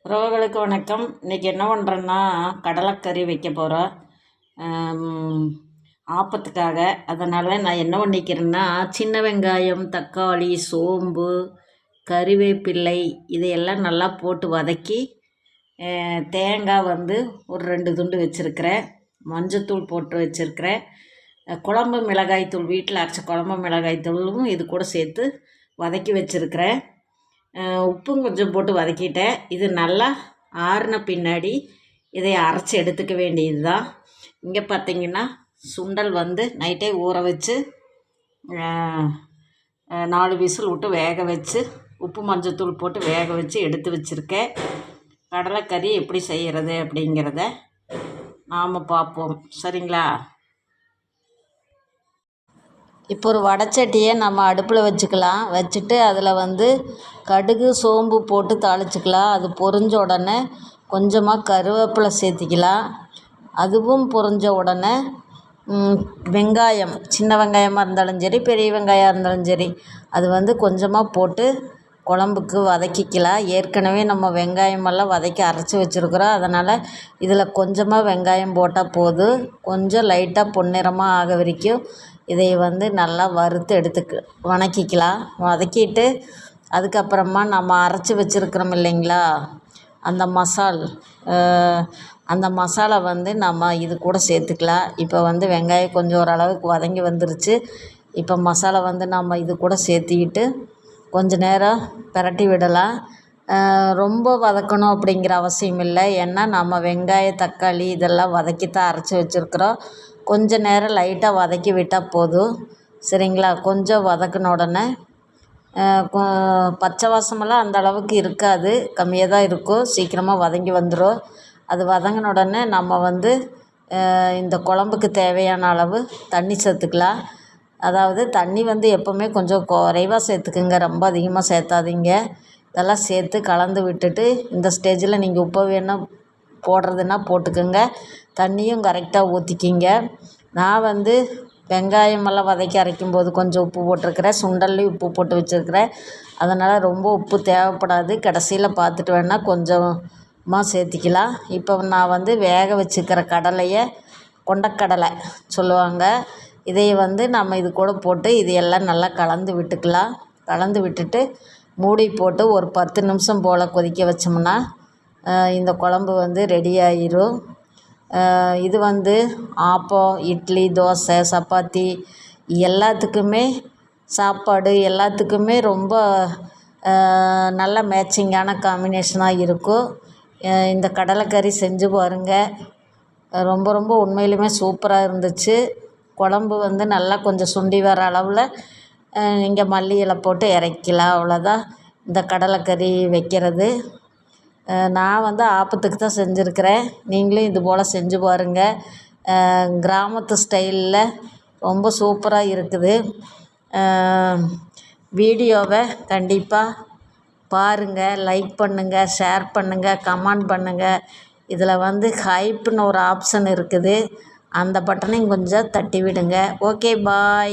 உறவுகளுக்கு வணக்கம். இன்றைக்கி என்ன பண்ணுறேன்னா கடலைக்கறி வைக்க போகிறோம் ஆப்பத்துக்காக. அதனால் நான் என்ன பண்ணிக்கிறேன்னா சின்ன வெங்காயம், தக்காளி, சோம்பு, கறிவேப்பிள்ளை இதையெல்லாம் நல்லா போட்டு வதக்கி தேங்காய் ஒரு 2 துண்டு வச்சுருக்கிறேன். மஞ்சத்தூள் போட்டு வச்சுருக்கிறேன். குழம்பு மிளகாய்த்தூள் வீட்டில் அரைச்ச குழம்பு மிளகாய்த்தூளும் இது கூட சேர்த்து வதக்கி வச்சுருக்கிறேன். உப்பும் கொஞ்சம் போட்டு வதக்கிட்டேன். இது நல்லா ஆறின பின்னாடி இதை அரைச்சி எடுத்துக்க வேண்டியது தான். இங்கே பார்த்திங்கன்னா சுண்டல் நைட்டே ஊற வச்சு 4 விசில் விட்டு வேக வச்சு உப்பு மஞ்சத்தூள் போட்டு வேக வச்சு எடுத்து வச்சுருக்கேன். கடலைக்கறி எப்படி செய்கிறது அப்படிங்கிறத நாம் பார்ப்போம், சரிங்களா? இப்போ ஒரு வடைச்சட்டியை நம்ம அடுப்பில் வச்சுக்கலாம். வச்சுட்டு அதில் கடுகு, சோம்பு போட்டு தாளிச்சிக்கலாம். அது பொரிஞ்ச உடனே கொஞ்சமாக கருவேப்பிலை சேர்த்திக்கலாம். அதுவும் பொரிஞ்ச உடனே வெங்காயம், சின்ன வெங்காயமாக இருந்தாலும் சரி, பெரிய வெங்காயம் இருந்தாலும் சரி, அது கொஞ்சமாக போட்டு குழம்புக்கு வதக்கிக்கலாம். ஏற்கனவே நம்ம வெங்காயமெல்லாம் வதக்கி அரைச்சி வச்சுருக்குறோம். அதனால் இதில் கொஞ்சமாக வெங்காயம் போட்டால் போதும். கொஞ்சம் லைட்டாக பொன்னிறமாக ஆக வரைக்கும் இதை நல்லா வறுத்து வதக்கிக்கலாம். வதக்கிட்டு அதுக்கப்புறமா நம்ம அரைச்சி வச்சுருக்கிறோம் இல்லைங்களா, அந்த மசாலா நம்ம இது கூட சேர்த்துக்கலாம். இப்போ வெங்காயம் கொஞ்சம் ஓரளவுக்கு வதங்கி வந்துருச்சு. இப்போ மசாலா நம்ம இது கூட சேர்த்திக்கிட்டு கொஞ்ச நேரம் பிரட்டி விடலாம். ரொம்ப வதக்கணும் அப்படிங்கிற அவசியம் இல்லை. ஏன்னா நம்ம வெங்காயம், தக்காளி இதெல்லாம் வதக்கித்தான் அரைச்சி வச்சுருக்குறோம். கொஞ்ச நேரம் லைட்டாக வதக்கி விட்டால் போதும், சரிங்களா? கொஞ்சம் வதக்கின உடனே பச்சை வாசமெல்லாம் அந்த அளவுக்கு இருக்காது, கம்மியாக தான் இருக்கும். சீக்கிரமாக வதங்கி வந்துடும். அது வதங்கின உடனே நம்ம இந்த குழம்புக்கு தேவையான அளவு தண்ணி சேர்த்துக்கலாம். அதாவது தண்ணி எப்போவுமே கொஞ்சம் குறைவாக சேர்த்துக்குங்க, ரொம்ப அதிகமாக சேர்த்தாதீங்க. இதெல்லாம் சேர்த்து கலந்து விட்டுட்டு இந்த ஸ்டேஜில் நீங்கள் உப்பு வேணால் போடுறதுன்னா போட்டுக்கோங்க. தண்ணியும் கரெக்டாக ஊற்றிக்கிங்க. நான் வெங்காயமெல்லாம் வதக்கி அரைக்கும்போது கொஞ்சம் உப்பு போட்டிருக்கிறேன். சுண்டல்லையும் உப்பு போட்டு வச்சுருக்கிறேன். அதனால் ரொம்ப உப்பு தேவைப்படாது. கடைசியில் பார்த்துட்டு வேணால் கொஞ்சமாக சேர்த்திக்கலாம். இப்போ நான் வேக வச்சுக்கிற கடலையை கொண்டக்கடலை சொல்லுவாங்க. இதை நம்ம இது கூட போட்டு இதையெல்லாம் நல்லா கலந்து விட்டுக்கலாம். கலந்து விட்டுட்டு மூடி போட்டு ஒரு 10 நிமிஷம் போல் கொதிக்க வச்சோம்னா இந்த குழம்பு ரெடி ஆயிரும். இது ஆப்பம், இட்லி, தோசை, சப்பாத்தி எல்லாத்துக்குமே, சாப்பாடு எல்லாத்துக்குமே ரொம்ப நல்ல மேட்சிங்கான காம்பினேஷனாக இருக்கும். இந்த கடலைக்கறி செஞ்சு பாருங்கள். ரொம்ப ரொம்ப உண்மையிலுமே சூப்பராக இருந்துச்சு. குழம்பு நல்லா கொஞ்சம் சுண்டி வர அளவில் நீங்கள் மல்லி இலை போட்டு இறக்கிக்கலாம். அவ்வளோதான் இந்த கடலைக்கறி வைக்கிறது. நான் ஆப்பத்துக்கு தான் செஞ்சுருக்கிறேன். நீங்களும் இது போல் செஞ்சு பாருங்கள். கிராமத்து ஸ்டைலில் ரொம்ப சூப்பராக இருக்குது. வீடியோவை கண்டிப்பாக பாருங்கள், லைக் பண்ணுங்கள், ஷேர் பண்ணுங்கள், கமெண்ட் பண்ணுங்கள். இதில் ஹைப்புன்னு ஒரு ஆப்ஷன் இருக்குது, அந்த பட்டனையும் கொஞ்சம் தட்டி விடுங்க. ஓகே, பாய்.